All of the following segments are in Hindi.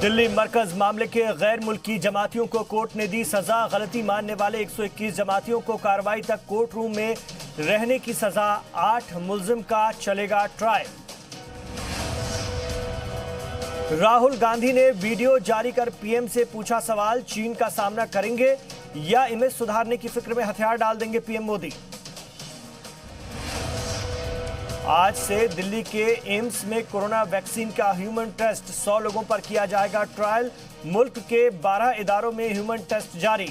दिल्ली मरकज मामले के गैर मुल्की जमातियों को कोर्ट ने दी सजा। गलती मानने वाले 121 जमातियों को कार्रवाई तक कोर्ट रूम में रहने की सजा। 8 मुल्जिम का चलेगा ट्रायल। राहुल गांधी ने वीडियो जारी कर पीएम से पूछा सवाल, चीन का सामना करेंगे या इमेज सुधारने की फिक्र में हथियार डाल देंगे पीएम मोदी। आज से दिल्ली के एम्स में कोरोना वैक्सीन का ह्यूमन टेस्ट 100 लोगों पर किया जाएगा ट्रायल। मुल्क के 12 इदारों में ह्यूमन टेस्ट जारी।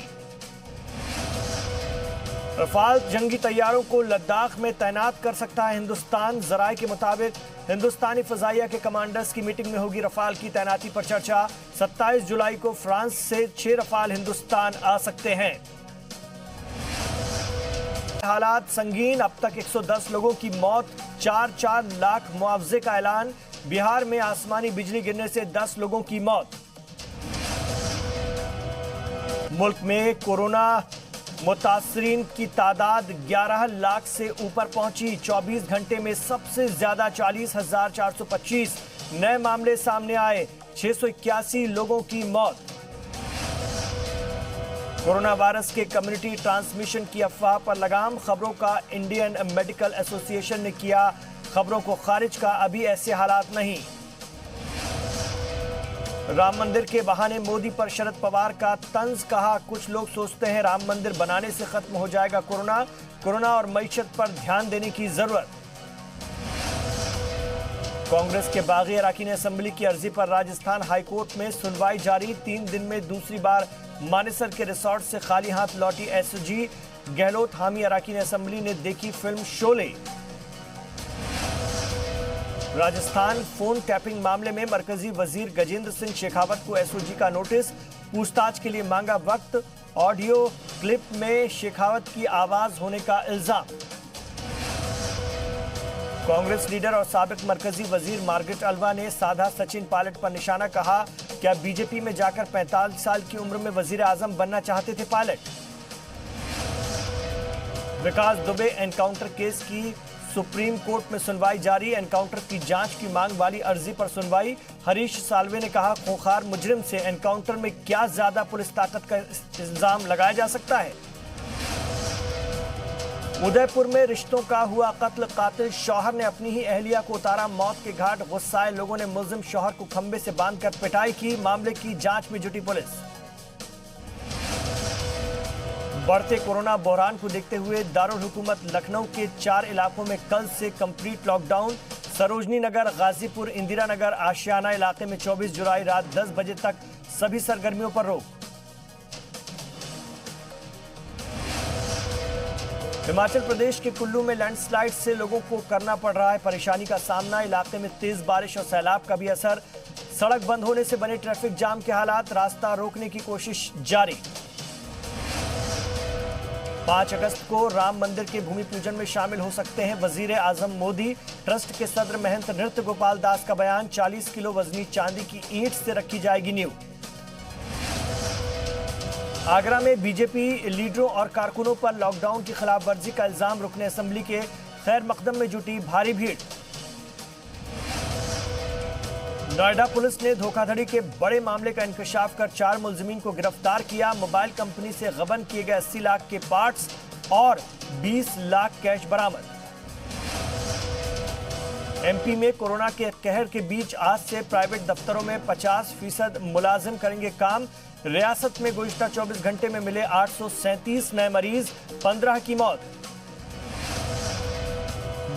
रफाल जंगी तैयारों को लद्दाख में तैनात कर सकता है हिंदुस्तान। जराये के मुताबिक हिंदुस्तानी फजाइया के कमांडर्स की मीटिंग में होगी रफाल की तैनाती पर चर्चा। 27 जुलाई को फ्रांस से 6 रफाल हिंदुस्तान आ सकते हैं। हालात संगीन, अब तक 110 लोगों की मौत, 4 लाख मुआवजे का ऐलान। बिहार में आसमानी बिजली गिरने से 10 लोगों की मौत। मुल्क में कोरोना मुतासरीन की तादाद 11 लाख से ऊपर पहुंची। 24 घंटे में सबसे ज्यादा 40,425 नए मामले सामने आए। 681 लोगों की मौत। कोरोना वायरस के कम्युनिटी ट्रांसमिशन की अफवाह पर लगाम। खबरों का इंडियन मेडिकल एसोसिएशन ने किया खबरों को खारिज का, अभी ऐसे हालात नहीं। राम मंदिर के बहाने मोदी पर शरद पवार का तंज, कहा कुछ लोग सोचते हैं राम मंदिर बनाने से खत्म हो जाएगा कोरोना और मईशत पर ध्यान देने की जरूरत। कांग्रेस के बागी अरकान असेंबली की अर्जी पर राजस्थान हाईकोर्ट में सुनवाई जारी। 3 दिन में दूसरी बार मानेसर के रिसोर्ट से खाली हाथ लौटी एसजी गहलोत। हामी अरकान असेंबली ने देखी film Sholay. Rajasthan phone tapping मामले में मरकजी वजीर गजेंद्र सिंह शेखावत को एसओजी का नोटिस। पूछताछ के लिए मांगा वक्त। ऑडियो क्लिप में शेखावत की आवाज होने का इल्जाम। कांग्रेस लीडर और साबिक मरकजी वजीर मार्गरेट अल्वा ने साधा सचिन पायलट पर निशाना, कहा क्या बीजेपी में जाकर 45 साल की उम्र में वजीर आजम बनना चाहते थे पायलट। विकास दुबे एनकाउंटर केस की सुप्रीम कोर्ट में सुनवाई जारी। एनकाउंटर की जांच की मांग वाली अर्जी पर सुनवाई। हरीश साल्वे ने कहा खूंखार मुजरिम से एनकाउंटर में क्या ज्यादा पुलिस ताकत का इल्जाम लगाया जा सकता है। उदयपुर में रिश्तों का हुआ कत्ल, कातिल शौहर ने अपनी ही अहलिया को उतारा मौत के घाट। गुस्साए लोगों ने मुल्जिम शौहर को खंबे से बांधकर पिटाई की। मामले की जांच में जुटी पुलिस। बढ़ते कोरोना बहरान को देखते हुए दारुल हुकूमत लखनऊ के 4 इलाकों में कल से कंप्लीट लॉकडाउन। सरोजनी नगर, गाजीपुर, इंदिरा नगर, आशियाना इलाके में 24 जुलाई रात 10 बजे तक सभी सरगर्मियों पर रोक। हिमाचल प्रदेश के कुल्लू में लैंडस्लाइड से लोगों को करना पड़ रहा है परेशानी का सामना। इलाके में तेज बारिश और सैलाब का भी असर। सड़क बंद होने से बने ट्रैफिक जाम के हालात। रास्ता रोकने की कोशिश जारी। 5 अगस्त को राम मंदिर के भूमि पूजन में शामिल हो सकते हैं वजीर आजम मोदी। ट्रस्ट के सदर महंत नृत्य गोपाल दास का बयान, 40 किलो वजनी चांदी की ईंट से रखी जाएगी नींव। आगरा में बीजेपी लीडरों और कारकुनों पर लॉकडाउन की खिलाफ वर्जी का इल्जाम। रुकने असेंबली के खैर मकदम में जुटी भारी भीड़। नोएडा पुलिस ने धोखाधड़ी के बड़े मामले का इंकशाफ कर 4 मुल्जिमीन को गिरफ्तार किया। मोबाइल कंपनी से गबन किए गए 80 लाख के पार्ट्स और 20 लाख कैश बरामद। एमपी में कोरोना के कहर के बीच आज से प्राइवेट दफ्तरों में 50% मुलाजिम करेंगे काम। रियासत में गुज़िश्ता 24 घंटे में मिले 837 नए मरीज, 15 की मौत।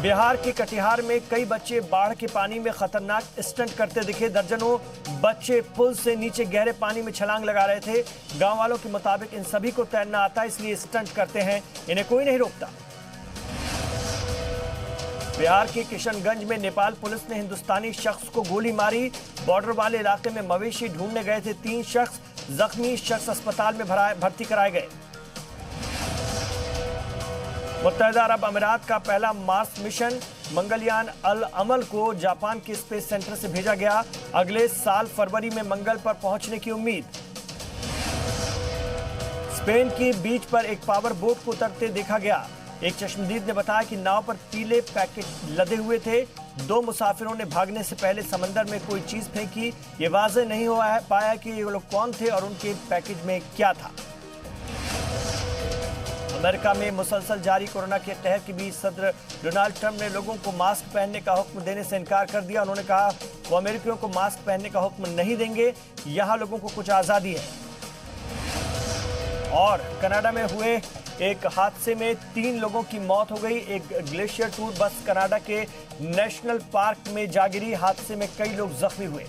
बिहार के कटिहार में कई बच्चे बाढ़ के पानी में खतरनाक स्टंट करते दिखे। दर्जनों बच्चे पुल से नीचे गहरे पानी में छलांग लगा रहे थे। गांव वालों के मुताबिक इन सभी को तैरना आता है, इसलिए स्टंट करते हैं, इन्हें कोई नहीं रोकता। बिहार के किशनगंज में नेपाल पुलिस ने हिंदुस्तानी शख्स को गोली मारी। बॉर्डर वाले इलाके में मवेशी ढूंढने गए थे 3 शख्स। जख्मी शख्स अस्पताल में भर्ती कराए गए। मुत्तहिदा अरब अमीरात का पहला मार्स मिशन मंगलयान अल अमल को जापान के स्पेस सेंटर से भेजा गया। अगले साल फरवरी में मंगल पर पहुंचने की उम्मीद। स्पेन की बीच पर एक पावर बोट को उतरते देखा गया। एक चश्मदीद ने बताया कि नाव पर पीले पैकेट लदे हुए थे। 2 मुसाफिरों ने भागने से पहले समंदर में कोई चीज फेंकी। ये वाज़ेह नहीं हुआ है पाया कि ये लोग कौन थे और उनके पैकेज में क्या था। अमेरिका में मुसलसल जारी कोरोना के कहर के बीच सदर डोनाल्ड ट्रंप ने लोगों को मास्क पहनने का हुक्म देने से इनकार कर दिया। उन्होंने कहा वो अमेरिकियों को मास्क पहनने का हुक्म नहीं देंगे, यहां लोगों को कुछ आजादी है। और कनाडा में हुए एक हादसे में 3 लोगों की मौत हो गई। एक ग्लेशियर टूर बस कनाडा के नेशनल पार्क में जा गिरी। हादसे में कई लोग जख्मी हुए।